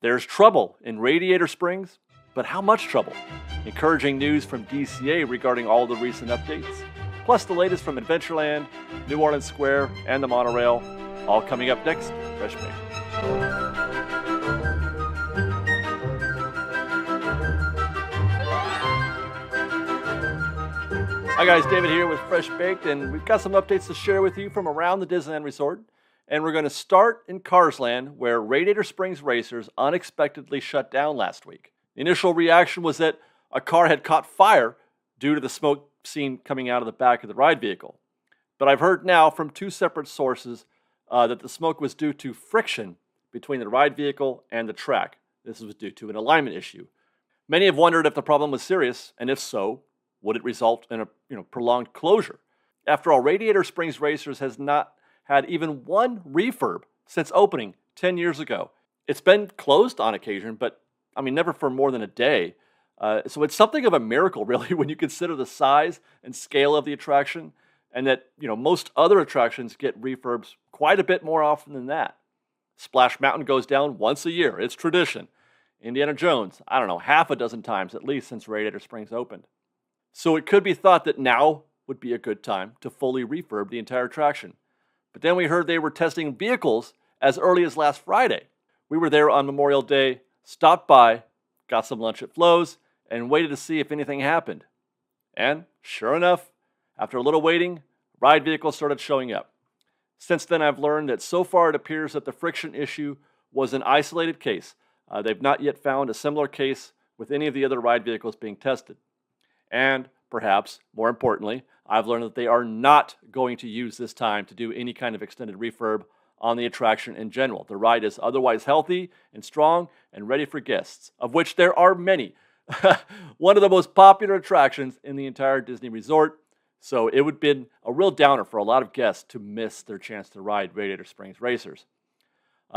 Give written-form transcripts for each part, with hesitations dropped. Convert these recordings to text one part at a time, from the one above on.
There's trouble in Radiator Springs, but how much trouble? Encouraging news from DCA regarding all the recent updates, plus the latest from Adventureland, New Orleans Square, and the monorail, all coming up next. Fresh Baked. Hi guys, David here with Fresh Baked, and we've got some updates to share with you from around the Disneyland Resort. And we're going to start in Cars Land, where Radiator Springs Racers unexpectedly shut down last week. The initial reaction was that a car had caught fire due to the smoke seen coming out of the back of the ride vehicle. But I've heard now from two separate sources that the smoke was due to friction between the ride vehicle and the track. This was due to an alignment issue. Many have wondered if the problem was serious, and if so, would it result in a prolonged closure? After all, Radiator Springs Racers has not had even one refurb since opening 10 years ago. It's been closed on occasion, but never for more than a day. So it's something of a miracle, really, when you consider the size and scale of the attraction, and that most other attractions get refurbs quite a bit more often than that. Splash Mountain goes down once a year. It's tradition. Indiana Jones, half a dozen times at least since Radiator Springs opened. So it could be thought that now would be a good time to fully refurb the entire attraction. But then we heard they were testing vehicles as early as last Friday. We were there on Memorial Day, stopped by, got some lunch at Flo's, and waited to see if anything happened. And sure enough, after a little waiting, ride vehicles started showing up. Since then, I've learned that so far it appears that the friction issue was an isolated case. They've not yet found a similar case with any of the other ride vehicles being tested. And perhaps, more importantly, I've learned that they are not going to use this time to do any kind of extended refurb on the attraction in general. The ride is otherwise healthy and strong and ready for guests, of which there are many. One of the most popular attractions in the entire Disney resort. So it would have been a real downer for a lot of guests to miss their chance to ride Radiator Springs Racers.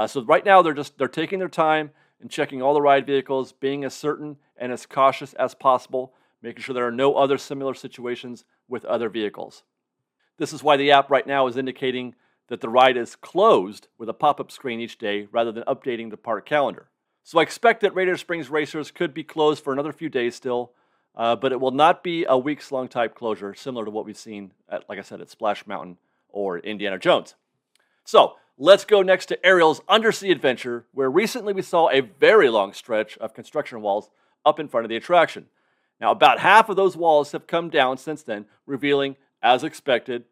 So right now they're taking their time and checking all the ride vehicles, being as certain and as cautious as possible, making sure there are no other similar situations with other vehicles. This is why the app right now is indicating that the ride is closed with a pop-up screen each day rather than updating the park calendar. So I expect that Radiator Springs Racers could be closed for another few days still, but it will not be a weeks-long type closure similar to what we've seen, like I said, at Splash Mountain or Indiana Jones. So let's go next to Ariel's Undersea Adventure, where recently we saw a very long stretch of construction walls up in front of the attraction. Now, about half of those walls have come down since then, revealing, as expected,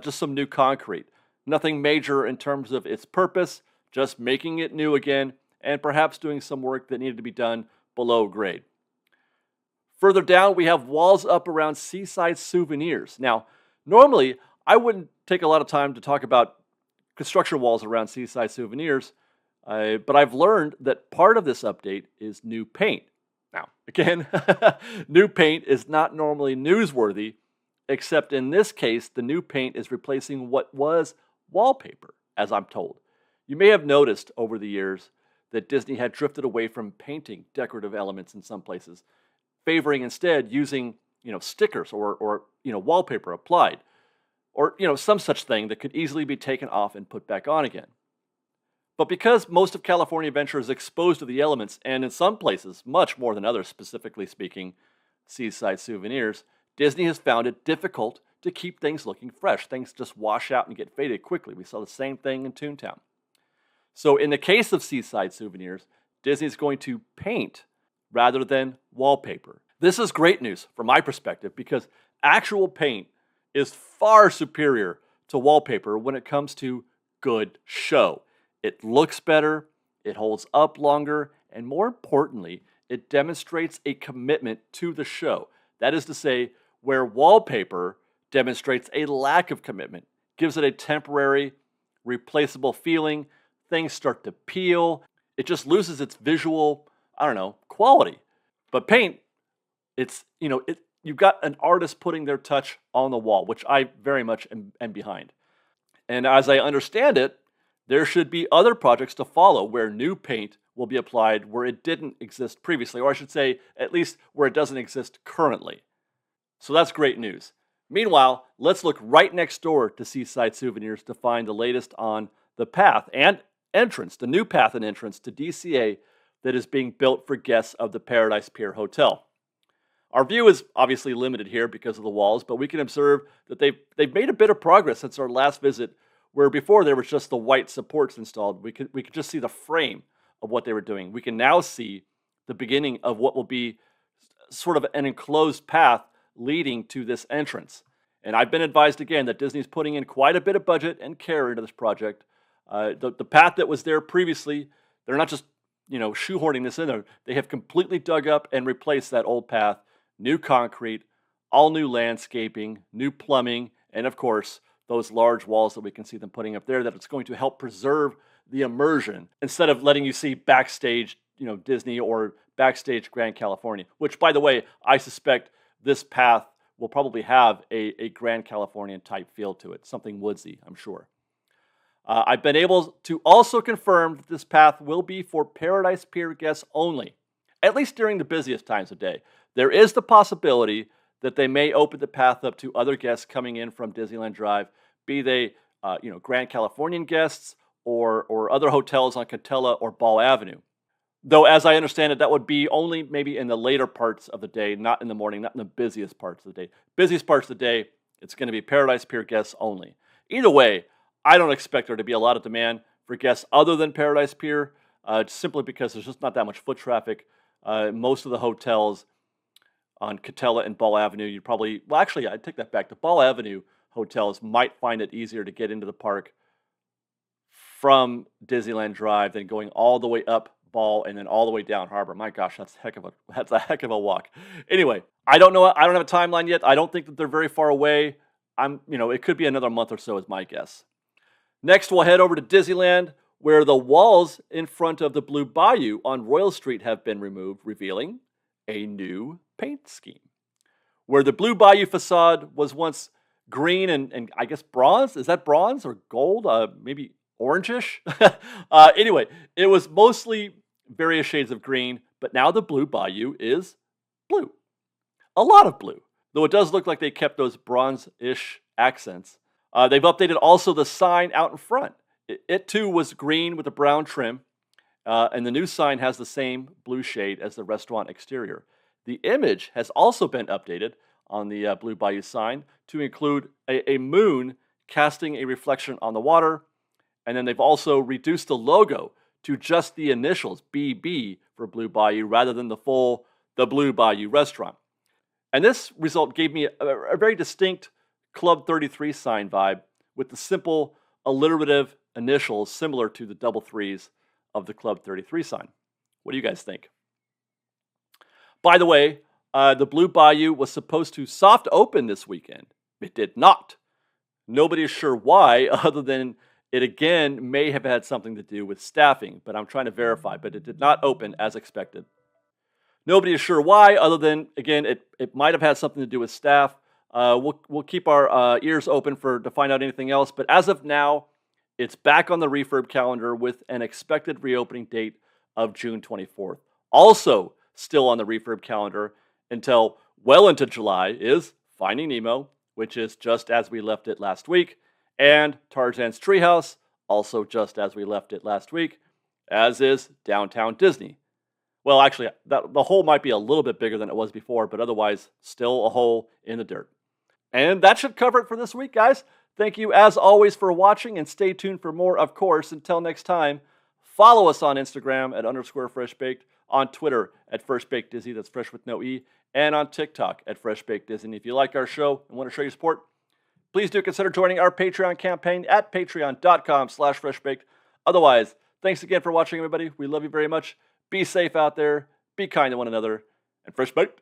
just some new concrete. Nothing major in terms of its purpose, just making it new again, and perhaps doing some work that needed to be done below grade. Further down, we have walls up around Seaside Souvenirs. Now, normally, I wouldn't take a lot of time to talk about construction walls around Seaside Souvenirs, but I've learned that part of this update is new paint. Now, again, new paint is not normally newsworthy, except in this case, the new paint is replacing what was wallpaper, as I'm told. You may have noticed over the years that Disney had drifted away from painting decorative elements in some places, favoring instead using, stickers or wallpaper applied, or, some such thing that could easily be taken off and put back on again. But because most of California Adventure is exposed to the elements, and in some places, much more than others, specifically speaking, Seaside Souvenirs, Disney has found it difficult to keep things looking fresh. Things just wash out and get faded quickly. We saw the same thing in Toontown. So in the case of Seaside Souvenirs, Disney is going to paint rather than wallpaper. This is great news from my perspective because actual paint is far superior to wallpaper when it comes to good show. It looks better, it holds up longer, and more importantly, it demonstrates a commitment to the show. That is to say, where wallpaper demonstrates a lack of commitment, gives it a temporary, replaceable feeling, things start to peel, it just loses its visual, quality. But paint, you've got an artist putting their touch on the wall, which I very much am behind. And as I understand it, there should be other projects to follow where new paint will be applied where it didn't exist previously, or I should say, at least where it doesn't exist currently. So that's great news. Meanwhile, let's look right next door to Seaside Souvenirs to find the latest on the path and entrance, the new path and entrance to DCA that is being built for guests of the Paradise Pier Hotel. Our view is obviously limited here because of the walls, but we can observe that they've made a bit of progress since our last visit, where before there was just the white supports installed. We could just see the frame of what they were doing. We can now see the beginning of what will be sort of an enclosed path leading to this entrance. And I've been advised again that Disney's putting in quite a bit of budget and care into this project. The path that was there previously, they're not just shoehorning this in there. They have completely dug up and replaced that old path. New concrete, all new landscaping, new plumbing, and of course, those large walls that we can see them putting up there, that it's going to help preserve the immersion instead of letting you see backstage, Disney or backstage Grand California, which, by the way, I suspect this path will probably have a Grand Californian type feel to it, something woodsy, I'm sure. I've been able to also confirm that this path will be for Paradise Pier guests only, at least during the busiest times of day. There is the possibility that they may open the path up to other guests coming in from Disneyland Drive, be they Grand Californian guests or other hotels on Katella or Ball Avenue. Though, as I understand it, that would be only maybe in the later parts of the day, not in the morning, not in the busiest parts of the day. Busiest parts of the day, it's going to be Paradise Pier guests only. Either way, I don't expect there to be a lot of demand for guests other than Paradise Pier, simply because there's just not that much foot traffic. Most of the hotels on Katella and Ball Avenue, I take that back. The Ball Avenue hotels might find it easier to get into the park from Disneyland Drive than going all the way up Ball and then all the way down Harbor. My gosh, that's a heck of a walk. Anyway, I don't know. I don't have a timeline yet. I don't think that they're very far away. It could be another month or so is my guess. Next, we'll head over to Disneyland, where the walls in front of the Blue Bayou on Royal Street have been removed, revealing a new paint scheme. Where the Blue Bayou facade was once green and I guess bronze. Is that bronze or gold? Maybe orangish? Anyway, it was mostly various shades of green, but now the Blue Bayou is blue. A lot of blue, though it does look like they kept those bronze-ish accents. They've updated also the sign out in front. It too was green with a brown trim, and the new sign has the same blue shade as the restaurant exterior. The image has also been updated on the Blue Bayou sign to include a moon casting a reflection on the water, and then they've also reduced the logo to just the initials, BB, for Blue Bayou, rather than the Blue Bayou restaurant. And this result gave me a very distinct Club 33 sign vibe with the simple alliterative initials similar to the double threes of the Club 33 sign. What do you guys think? By the way, the Blue Bayou was supposed to soft open this weekend. It did not. Nobody is sure why, other than it again may have had something to do with staffing, but I'm trying to verify, but it did not open as expected. Nobody is sure why, other than, again, it might have had something to do with staff. We'll keep our ears open to find out anything else, but as of now, it's back on the refurb calendar with an expected reopening date of June 24th. Also, still on the refurb calendar until well into July is Finding Nemo, which is just as we left it last week, and Tarzan's Treehouse, also just as we left it last week, as is Downtown Disney. Well, actually, the hole might be a little bit bigger than it was before, but otherwise, still a hole in the dirt. And that should cover it for this week, guys. Thank you, as always, for watching, and stay tuned for more, of course. Until next time, follow us on Instagram at _FreshBaked, on Twitter at FreshBakedDisney, that's fresh with no E, and on TikTok at FreshBakedDisney. If you like our show and want to show your support, please do consider joining our Patreon campaign at patreon.com/freshbaked. Otherwise, thanks again for watching, everybody. We love you very much. Be safe out there, be kind to one another, and fresh baked.